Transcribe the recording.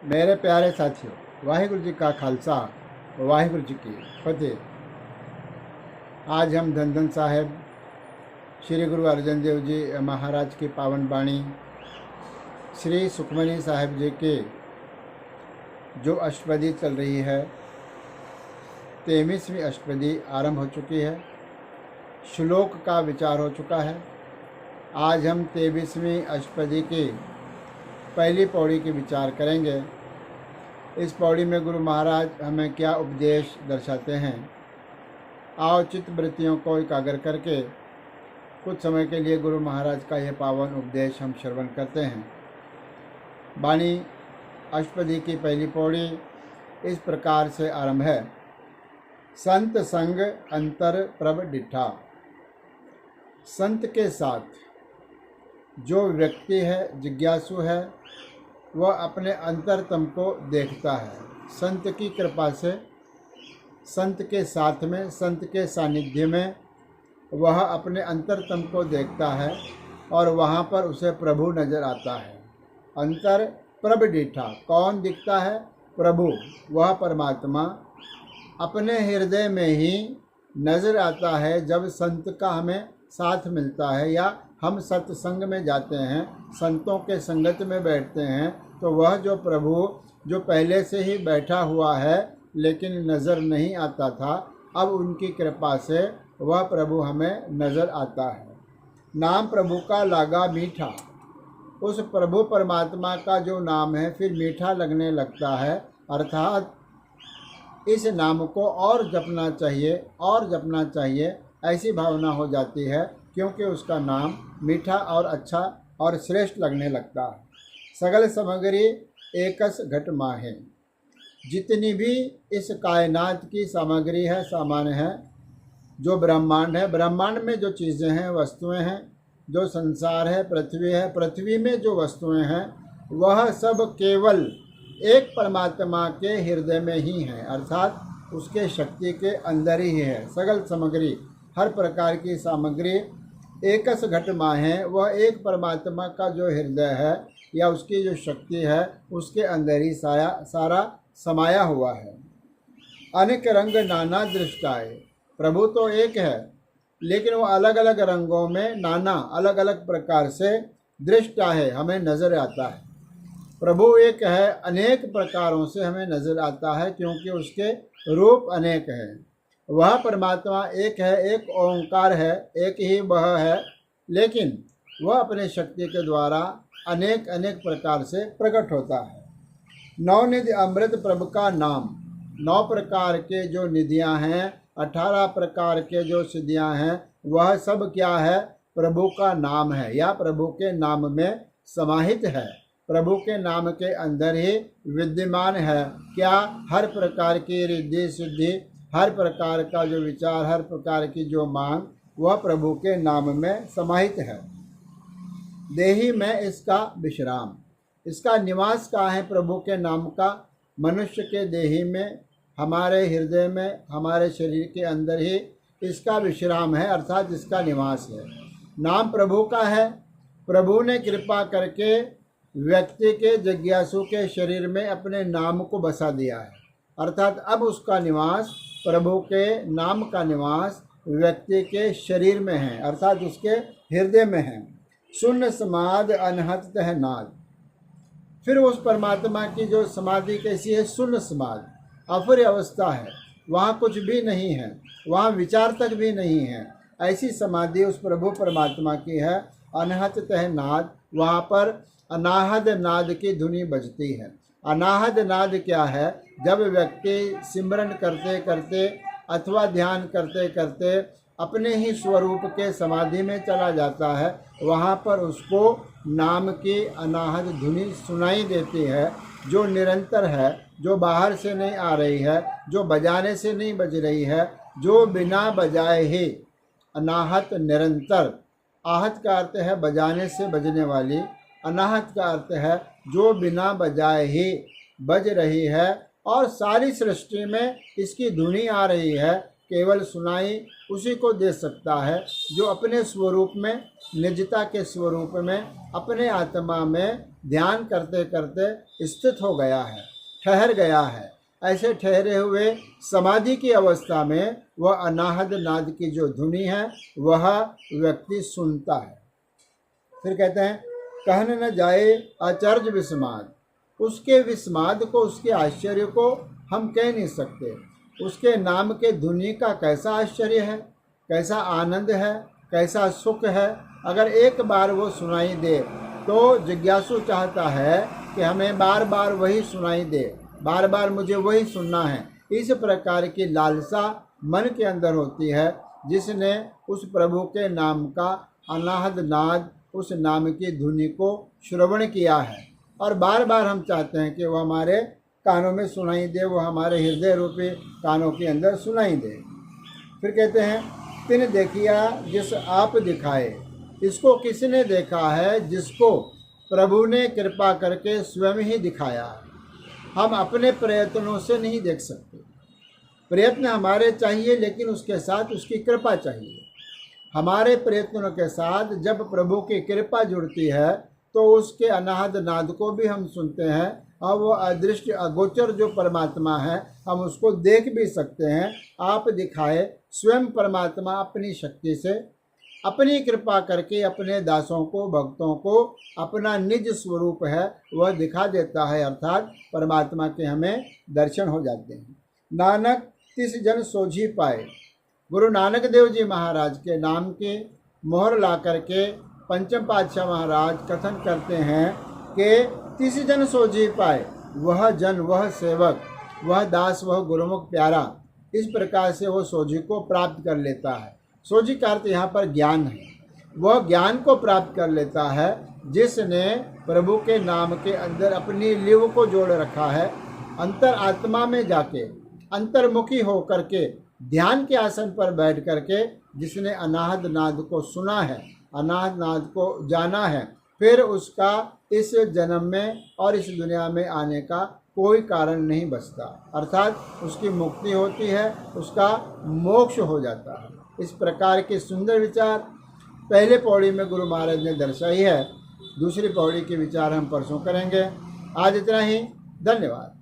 मेरे प्यारे साथियों, वाहिगुरु जी का खालसा, वाहिगुरु जी की फतेह। आज हम धन धन साहेब श्री गुरु अर्जन देव जी महाराज की पावन वाणी श्री सुखमनी साहेब जी के जो अष्टपदी चल रही है, 23वीं अष्टपदी आरंभ हो चुकी है। श्लोक का विचार हो चुका है। आज हम 23वीं अष्टपदी की पहली पौड़ी के विचार करेंगे। इस पौड़ी में गुरु महाराज हमें क्या उपदेश दर्शाते हैं। आओ चित्त वृत्तियों को एकाग्र करके कुछ समय के लिए गुरु महाराज का यह पावन उपदेश हम श्रवण करते हैं। वाणी अष्टपदी की पहली पौड़ी इस प्रकार से आरंभ है। संत संग अंतर प्रभ डिठा। संत के साथ जो व्यक्ति है, जिज्ञासु है, वह अपने अंतरतम को देखता है। संत की कृपा से, संत के साथ में, संत के सानिध्य में वह अपने अंतरतम को देखता है और वहाँ पर उसे प्रभु नजर आता है। अंतर प्रभ डिठा, कौन दिखता है? प्रभु, वह परमात्मा अपने हृदय में ही नजर आता है। जब संत का हमें साथ मिलता है या हम सत्संग में जाते हैं, संतों के संगत में बैठते हैं, तो वह जो प्रभु जो पहले से ही बैठा हुआ है लेकिन नज़र नहीं आता था, अब उनकी कृपा से वह प्रभु हमें नज़र आता है। नाम प्रभु का लागा मीठा। उस प्रभु परमात्मा का जो नाम है फिर मीठा लगने लगता है, अर्थात इस नाम को और जपना चाहिए और जपना चाहिए, ऐसी भावना हो जाती है, क्योंकि उसका नाम मीठा और अच्छा और श्रेष्ठ लगने लगता है। सगल सामग्री एकस घट माहे। जितनी भी इस कायनात की सामग्री है, सामान है, जो ब्रह्मांड है, ब्रह्मांड में जो चीज़ें हैं, वस्तुएं हैं, जो संसार है, पृथ्वी है, पृथ्वी में जो वस्तुएं हैं, वह सब केवल एक परमात्मा के हृदय में ही है, अर्थात उसके शक्ति के अंदर ही है। सगल सामग्री, हर प्रकार की सामग्री एकस घट माहे, वह एक परमात्मा का जो हृदय है या उसकी जो शक्ति है, उसके अंदर ही सारा समाया हुआ है। अनेक रंग नाना दृष्टाए। प्रभु तो एक है, लेकिन वो अलग अलग रंगों में नाना अलग अलग प्रकार से दृष्टा है, हमें नज़र आता है। प्रभु एक है, अनेक प्रकारों से हमें नज़र आता है, क्योंकि उसके रूप अनेक हैं। वह परमात्मा एक है, एक ओंकार है, एक ही वह है, लेकिन वह अपने शक्ति के द्वारा अनेक अनेक प्रकार से प्रकट होता है। नौ निधि अमृत प्रभु का नाम। 9 प्रकार के जो निधियां हैं, 18 प्रकार के जो सिद्धियां हैं, वह सब क्या है? प्रभु का नाम है या प्रभु के नाम में समाहित है। प्रभु के नाम के अंदर ही विद्यमान है। क्या? हर प्रकार की रिद्धि सिद्धि, हर प्रकार का जो विचार, हर प्रकार की जो मांग, वह प्रभु के नाम में समाहित है। देही में इसका विश्राम। इसका निवास कहाँ है? प्रभु के नाम का मनुष्य के देही में, हमारे हृदय में, हमारे शरीर के अंदर ही इसका विश्राम है, अर्थात इसका निवास है। नाम प्रभु का है। प्रभु ने कृपा करके व्यक्ति के, जिज्ञासु के शरीर में अपने नाम को बसा दिया है, अर्थात अब उसका निवास, प्रभु के नाम का निवास व्यक्ति के शरीर में है, अर्थात उसके हृदय में है। शून्य समाधि अनहत तह नाद। फिर उस परमात्मा की जो समाधि कैसी है? शून्य समाधि, अफुर अवस्था है, वहाँ कुछ भी नहीं है, वहाँ विचार तक भी नहीं है। ऐसी समाधि उस प्रभु परमात्मा की है। अनहत तह नाद, वहाँ पर अनाहद नाद की धुनी बजती है। अनाहद नाद क्या है? जब व्यक्ति सिमरन करते करते अथवा ध्यान करते करते अपने ही स्वरूप के समाधि में चला जाता है, वहाँ पर उसको नाम की अनाहद धुनी सुनाई देती है, जो निरंतर है, जो बाहर से नहीं आ रही है, जो बजाने से नहीं बज रही है, जो बिना बजाए ही अनाहत निरंतर। आहत का अर्थ है बजाने से बजने वाली, अनाहत का अर्थ है जो बिना बजाए ही बज रही है और सारी सृष्टि में इसकी धुनी आ रही है। केवल सुनाई उसी को दे सकता है जो अपने स्वरूप में, निजता के स्वरूप में, अपने आत्मा में ध्यान करते करते स्थित हो गया है, ठहर गया है। ऐसे ठहरे हुए समाधि की अवस्था में वह अनाहद नाद की जो धुनी है वह व्यक्ति सुनता है। फिर कहते हैं, कहन न जाए आचार्य विस्माद। उसके विस्माद को, उसके आश्चर्य को हम कह नहीं सकते। उसके नाम के धुनी का कैसा आश्चर्य है, कैसा आनंद है, कैसा सुख है। अगर एक बार वो सुनाई दे तो जिज्ञासु चाहता है कि हमें बार बार वही सुनाई दे, बार बार मुझे वही सुनना है। इस प्रकार की लालसा मन के अंदर होती है जिसने उस प्रभु के नाम का अनाहद नाद, उस नाम की धुनी को श्रवण किया है और बार बार हम चाहते हैं कि वह हमारे कानों में सुनाई दे, वो हमारे हृदय रूपी कानों के अंदर सुनाई दे। फिर कहते हैं, तिन देखिया जिस आप दिखाए। इसको किसने देखा है? जिसको प्रभु ने कृपा करके स्वयं ही दिखाया है। हम अपने प्रयत्नों से नहीं देख सकते। प्रयत्न हमारे चाहिए, लेकिन उसके साथ उसकी कृपा चाहिए। हमारे प्रयत्नों के साथ जब प्रभु की कृपा जुड़ती है तो उसके अनाहद नाद को भी हम सुनते हैं और वो अदृश्य अगोचर जो परमात्मा है हम उसको देख भी सकते हैं। आप दिखाए, स्वयं परमात्मा अपनी शक्ति से, अपनी कृपा करके अपने दासों को, भक्तों को अपना निज स्वरूप है वह दिखा देता है, अर्थात परमात्मा के हमें दर्शन हो जाते हैं। नानक तिस जन सोझी पाए। गुरु नानक देव जी महाराज के नाम के मोहर ला करके पंचम पातशाह महाराज कथन करते हैं कि तिस जन सोझी पाए। वह जन, वह सेवक, वह दास, वह गुरुमुख प्यारा इस प्रकार से वो सोझी को प्राप्त कर लेता है। सोझी का अर्थ यहाँ पर ज्ञान है। वह ज्ञान को प्राप्त कर लेता है जिसने प्रभु के नाम के अंदर अपनी लिव को जोड़ रखा है। अंतर आत्मा में जाके अंतर्मुखी हो करके ध्यान के आसन पर बैठ करके जिसने अनाहद नाद को सुना है, अनाहद नाद को जाना है, फिर उसका इस जन्म में और इस दुनिया में आने का कोई कारण नहीं बचता, अर्थात उसकी मुक्ति होती है, उसका मोक्ष हो जाता है। इस प्रकार के सुंदर विचार पहले पौड़ी में गुरु महाराज ने दर्शाई है। दूसरी पौड़ी के विचार हम परसों करेंगे। आज इतना ही। धन्यवाद।